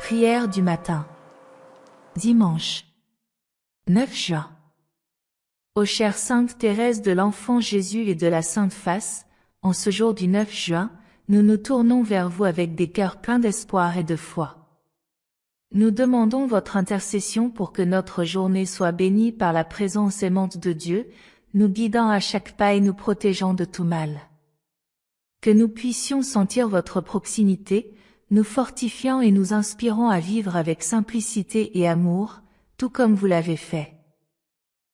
Prière du matin. Dimanche 9 juin. Ô chère Sainte Thérèse de l'Enfant Jésus et de la Sainte Face, en ce jour du 9 juin, nous nous tournons vers vous avec des cœurs pleins d'espoir et de foi. Nous demandons votre intercession pour que notre journée soit bénie par la présence aimante de Dieu, nous guidant à chaque pas et nous protégeant de tout mal. Que nous puissions sentir votre proximité, nous fortifiant et nous inspirant à vivre avec simplicité et amour, tout comme vous l'avez fait.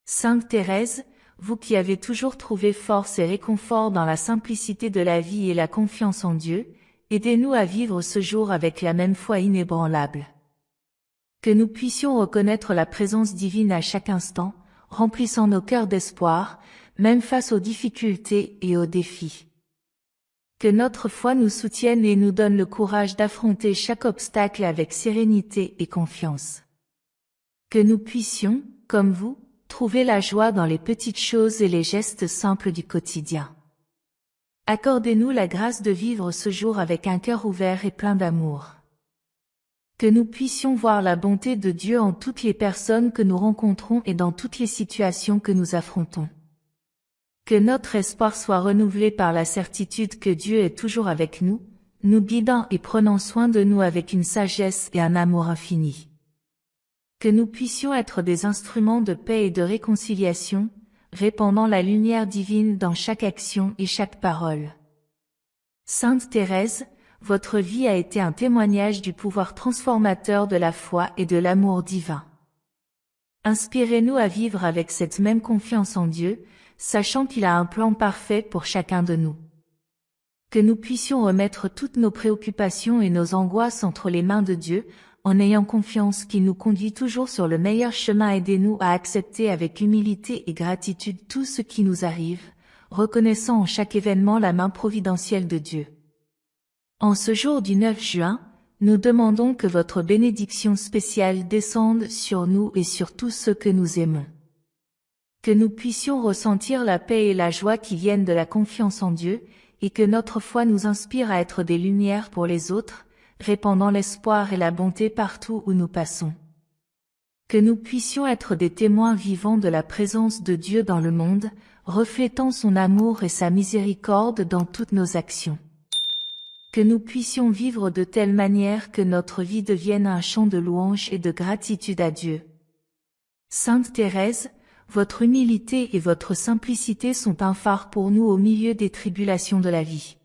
Sainte Thérèse, vous qui avez toujours trouvé force et réconfort dans la simplicité de la vie et la confiance en Dieu, aidez-nous à vivre ce jour avec la même foi inébranlable. Que nous puissions reconnaître la présence divine à chaque instant, remplissant nos cœurs d'espoir, même face aux difficultés et aux défis. Que notre foi nous soutienne et nous donne le courage d'affronter chaque obstacle avec sérénité et confiance. Que nous puissions, comme vous, trouver la joie dans les petites choses et les gestes simples du quotidien. Accordez-nous la grâce de vivre ce jour avec un cœur ouvert et plein d'amour. Que nous puissions voir la bonté de Dieu en toutes les personnes que nous rencontrons et dans toutes les situations que nous affrontons. Que notre espoir soit renouvelé par la certitude que Dieu est toujours avec nous, nous guidant et prenant soin de nous avec une sagesse et un amour infini. Que nous puissions être des instruments de paix et de réconciliation, répandant la lumière divine dans chaque action et chaque parole. Sainte Thérèse, votre vie a été un témoignage du pouvoir transformateur de la foi et de l'amour divin. Inspirez-nous à vivre avec cette même confiance en Dieu, sachant qu'il a un plan parfait pour chacun de nous. Que nous puissions remettre toutes nos préoccupations et nos angoisses entre les mains de Dieu, en ayant confiance qu'il nous conduit toujours sur le meilleur chemin. Aidez-nous à accepter avec humilité et gratitude tout ce qui nous arrive, reconnaissant en chaque événement la main providentielle de Dieu. En ce jour du 9 juin, nous demandons que votre bénédiction spéciale descende sur nous et sur tous ceux que nous aimons. Que nous puissions ressentir la paix et la joie qui viennent de la confiance en Dieu, et que notre foi nous inspire à être des lumières pour les autres, répandant l'espoir et la bonté partout où nous passons. Que nous puissions être des témoins vivants de la présence de Dieu dans le monde, reflétant son amour et sa miséricorde dans toutes nos actions. Que nous puissions vivre de telle manière que notre vie devienne un chant de louange et de gratitude à Dieu. Sainte Thérèse, votre humilité et votre simplicité sont un phare pour nous au milieu des tribulations de la vie.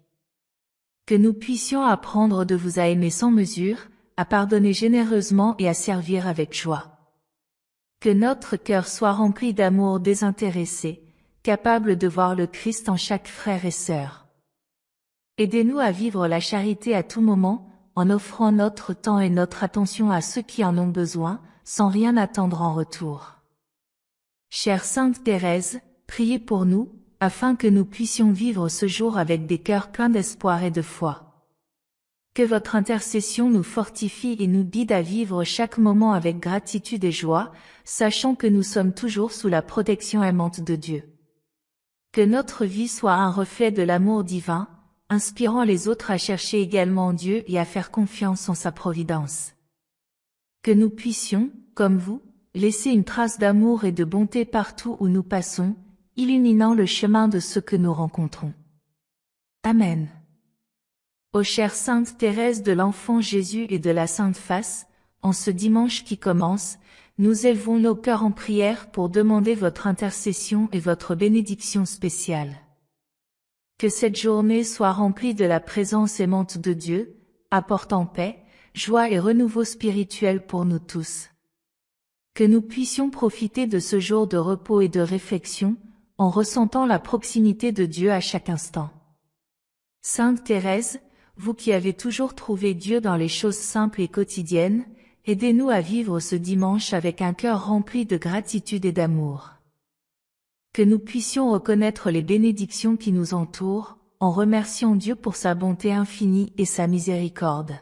Que nous puissions apprendre de vous à aimer sans mesure, à pardonner généreusement et à servir avec joie. Que notre cœur soit rempli d'amour désintéressé, capable de voir le Christ en chaque frère et sœur. Aidez-nous à vivre la charité à tout moment, en offrant notre temps et notre attention à ceux qui en ont besoin, sans rien attendre en retour. Chère Sainte Thérèse, priez pour nous, afin que nous puissions vivre ce jour avec des cœurs pleins d'espoir et de foi. Que votre intercession nous fortifie et nous guide à vivre chaque moment avec gratitude et joie, sachant que nous sommes toujours sous la protection aimante de Dieu. Que notre vie soit un reflet de l'amour divin, inspirant les autres à chercher également Dieu et à faire confiance en sa providence. Que nous puissions, comme vous, laisser une trace d'amour et de bonté partout où nous passons, illuminant le chemin de ceux que nous rencontrons. Amen. Ô chère Sainte Thérèse de l'Enfant Jésus et de la Sainte Face, en ce dimanche qui commence, nous élevons nos cœurs en prière pour demander votre intercession et votre bénédiction spéciale. Que cette journée soit remplie de la présence aimante de Dieu, apportant paix, joie et renouveau spirituel pour nous tous. Que nous puissions profiter de ce jour de repos et de réflexion, en ressentant la proximité de Dieu à chaque instant. Sainte Thérèse, vous qui avez toujours trouvé Dieu dans les choses simples et quotidiennes, aidez-nous à vivre ce dimanche avec un cœur rempli de gratitude et d'amour. Que nous puissions reconnaître les bénédictions qui nous entourent, en remerciant Dieu pour sa bonté infinie et sa miséricorde.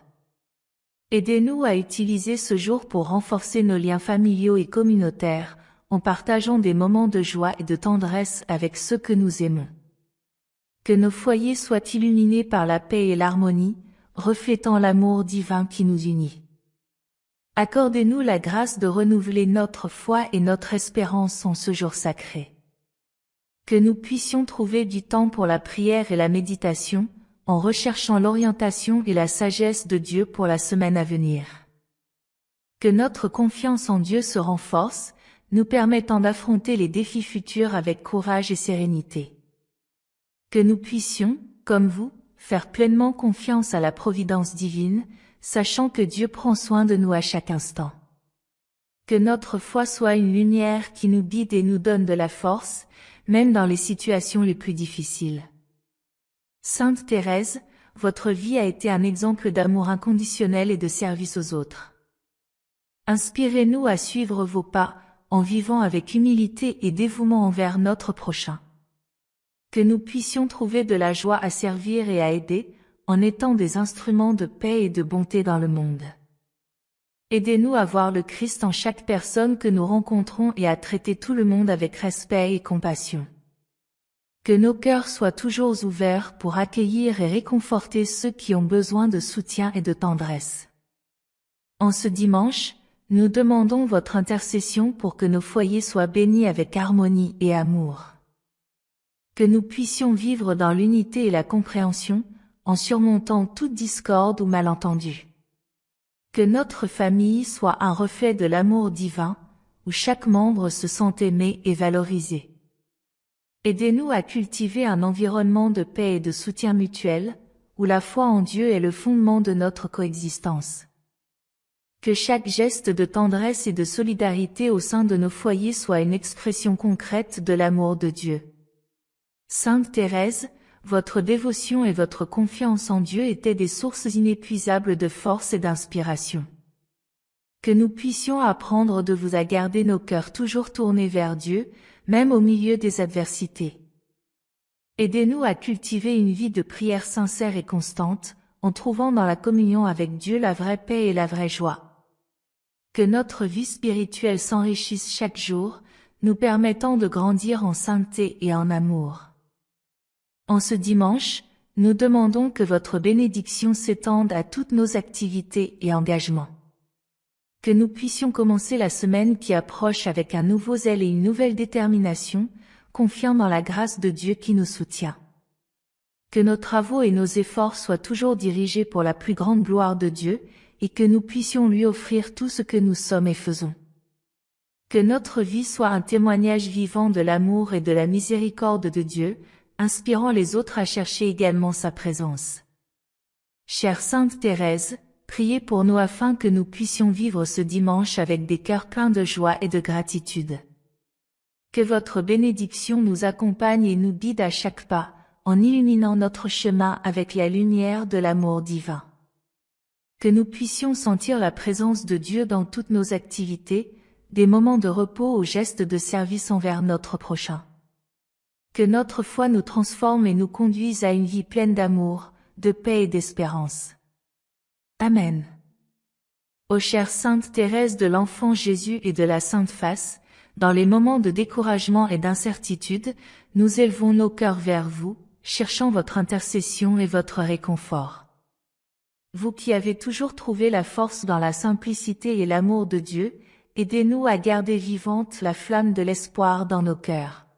Aidez-nous à utiliser ce jour pour renforcer nos liens familiaux et communautaires, en partageant des moments de joie et de tendresse avec ceux que nous aimons. Que nos foyers soient illuminés par la paix et l'harmonie, reflétant l'amour divin qui nous unit. Accordez-nous la grâce de renouveler notre foi et notre espérance en ce jour sacré. Que nous puissions trouver du temps pour la prière et la méditation, en recherchant l'orientation et la sagesse de Dieu pour la semaine à venir. Que notre confiance en Dieu se renforce, nous permettant d'affronter les défis futurs avec courage et sérénité. Que nous puissions, comme vous, faire pleinement confiance à la providence divine, sachant que Dieu prend soin de nous à chaque instant. Que notre foi soit une lumière qui nous guide et nous donne de la force, même dans les situations les plus difficiles. Sainte Thérèse, votre vie a été un exemple d'amour inconditionnel et de service aux autres. Inspirez-nous à suivre vos pas, en vivant avec humilité et dévouement envers notre prochain. Que nous puissions trouver de la joie à servir et à aider, en étant des instruments de paix et de bonté dans le monde. Aidez-nous à voir le Christ en chaque personne que nous rencontrons et à traiter tout le monde avec respect et compassion. Que nos cœurs soient toujours ouverts pour accueillir et réconforter ceux qui ont besoin de soutien et de tendresse. En ce dimanche, nous demandons votre intercession pour que nos foyers soient bénis avec harmonie et amour. Que nous puissions vivre dans l'unité et la compréhension, en surmontant toute discorde ou malentendu. Que notre famille soit un reflet de l'amour divin, où chaque membre se sent aimé et valorisé. Aidez-nous à cultiver un environnement de paix et de soutien mutuel, où la foi en Dieu est le fondement de notre coexistence. Que chaque geste de tendresse et de solidarité au sein de nos foyers soit une expression concrète de l'amour de Dieu. Sainte Thérèse, votre dévotion et votre confiance en Dieu étaient des sources inépuisables de force et d'inspiration. Que nous puissions apprendre de vous à garder nos cœurs toujours tournés vers Dieu, même au milieu des adversités. Aidez-nous à cultiver une vie de prière sincère et constante, en trouvant dans la communion avec Dieu la vraie paix et la vraie joie. Que notre vie spirituelle s'enrichisse chaque jour, nous permettant de grandir en sainteté et en amour. En ce dimanche, nous demandons que votre bénédiction s'étende à toutes nos activités et engagements. Que nous puissions commencer la semaine qui approche avec un nouveau zèle et une nouvelle détermination, confiant dans la grâce de Dieu qui nous soutient. Que nos travaux et nos efforts soient toujours dirigés pour la plus grande gloire de Dieu, et que nous puissions lui offrir tout ce que nous sommes et faisons. Que notre vie soit un témoignage vivant de l'amour et de la miséricorde de Dieu, inspirant les autres à chercher également sa présence. Chère Sainte Thérèse, priez pour nous afin que nous puissions vivre ce dimanche avec des cœurs pleins de joie et de gratitude. Que votre bénédiction nous accompagne et nous guide à chaque pas, en illuminant notre chemin avec la lumière de l'amour divin. Que nous puissions sentir la présence de Dieu dans toutes nos activités, des moments de repos aux gestes de service envers notre prochain. Que notre foi nous transforme et nous conduise à une vie pleine d'amour, de paix et d'espérance. Amen. Ô chère Sainte Thérèse de l'Enfant Jésus et de la Sainte Face, dans les moments de découragement et d'incertitude, nous élevons nos cœurs vers vous, cherchant votre intercession et votre réconfort. Vous qui avez toujours trouvé la force dans la simplicité et l'amour de Dieu, aidez-nous à garder vivante la flamme de l'espoir dans nos cœurs.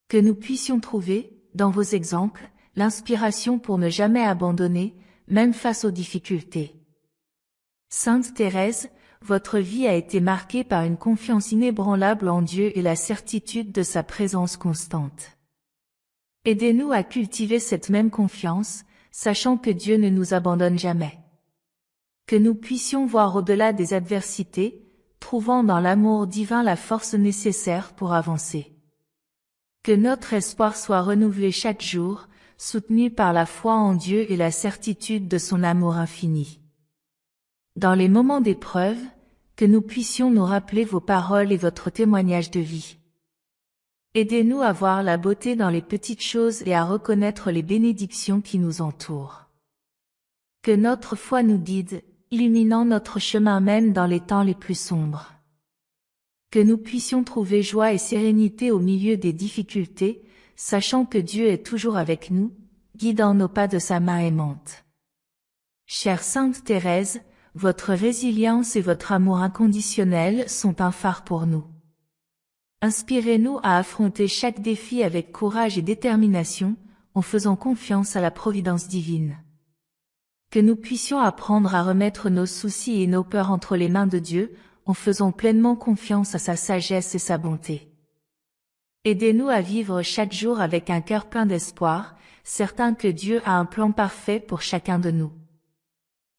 Que nous puissions trouver, dans vos exemples, l'inspiration pour ne jamais abandonner, même face aux difficultés. Sainte Thérèse, votre vie a été marquée par une confiance inébranlable en Dieu et la certitude de sa présence constante. Aidez-nous à cultiver cette même confiance, sachant que Dieu ne nous abandonne jamais. Que nous puissions voir au-delà des adversités, trouvant dans l'amour divin la force nécessaire pour avancer. Que notre espoir soit renouvelé chaque jour, soutenu par la foi en Dieu et la certitude de son amour infini. Dans les moments d'épreuve, que nous puissions nous rappeler vos paroles et votre témoignage de vie. Aidez-nous à voir la beauté dans les petites choses et à reconnaître les bénédictions qui nous entourent. Que notre foi nous guide, illuminant notre chemin même dans les temps les plus sombres. Que nous puissions trouver joie et sérénité au milieu des difficultés, sachant que Dieu est toujours avec nous, guidant nos pas de sa main aimante. Chère Sainte Thérèse, votre résilience et votre amour inconditionnel sont un phare pour nous. Inspirez-nous à affronter chaque défi avec courage et détermination, en faisant confiance à la providence divine. Que nous puissions apprendre à remettre nos soucis et nos peurs entre les mains de Dieu, en faisant pleinement confiance à sa sagesse et sa bonté. Aidez-nous à vivre chaque jour avec un cœur plein d'espoir, certain que Dieu a un plan parfait pour chacun de nous.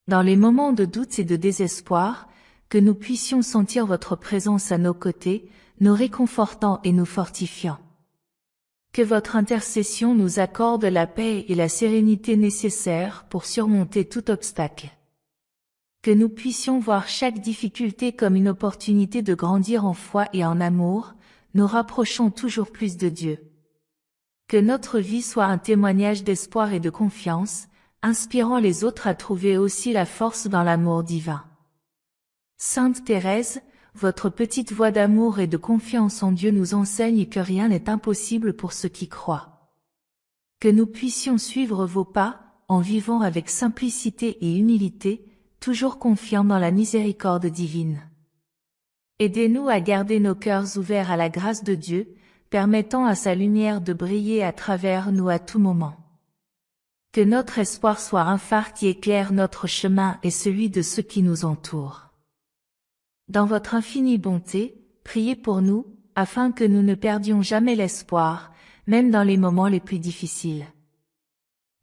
Dans les moments de doute et de désespoir, que nous puissions sentir votre présence à nos côtés, nous réconfortant et nous fortifiant. Que votre intercession nous accorde la paix et la sérénité nécessaires pour surmonter tout obstacle. Que nous puissions voir chaque difficulté comme une opportunité de grandir en foi et en amour, nous rapprochant toujours plus de Dieu. Que notre vie soit un témoignage d'espoir et de confiance, inspirant les autres à trouver aussi la force dans l'amour divin. Sainte Thérèse, votre petite voix d'amour et de confiance en Dieu nous enseigne que rien n'est impossible pour ceux qui croient. Que nous puissions suivre vos pas, en vivant avec simplicité et humilité, toujours confiants dans la miséricorde divine. Aidez-nous à garder nos cœurs ouverts à la grâce de Dieu, permettant à sa lumière de briller à travers nous à tout moment. Que notre espoir soit un phare qui éclaire notre chemin et celui de ceux qui nous entourent. Dans votre infinie bonté, priez pour nous, afin que nous ne perdions jamais l'espoir, même dans les moments les plus difficiles.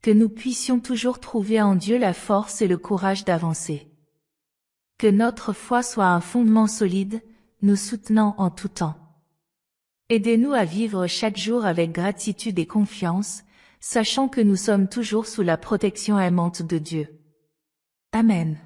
Que nous puissions toujours trouver en Dieu la force et le courage d'avancer. Que notre foi soit un fondement solide, nous soutenant en tout temps. Aidez-nous à vivre chaque jour avec gratitude et confiance, sachant que nous sommes toujours sous la protection aimante de Dieu. Amen.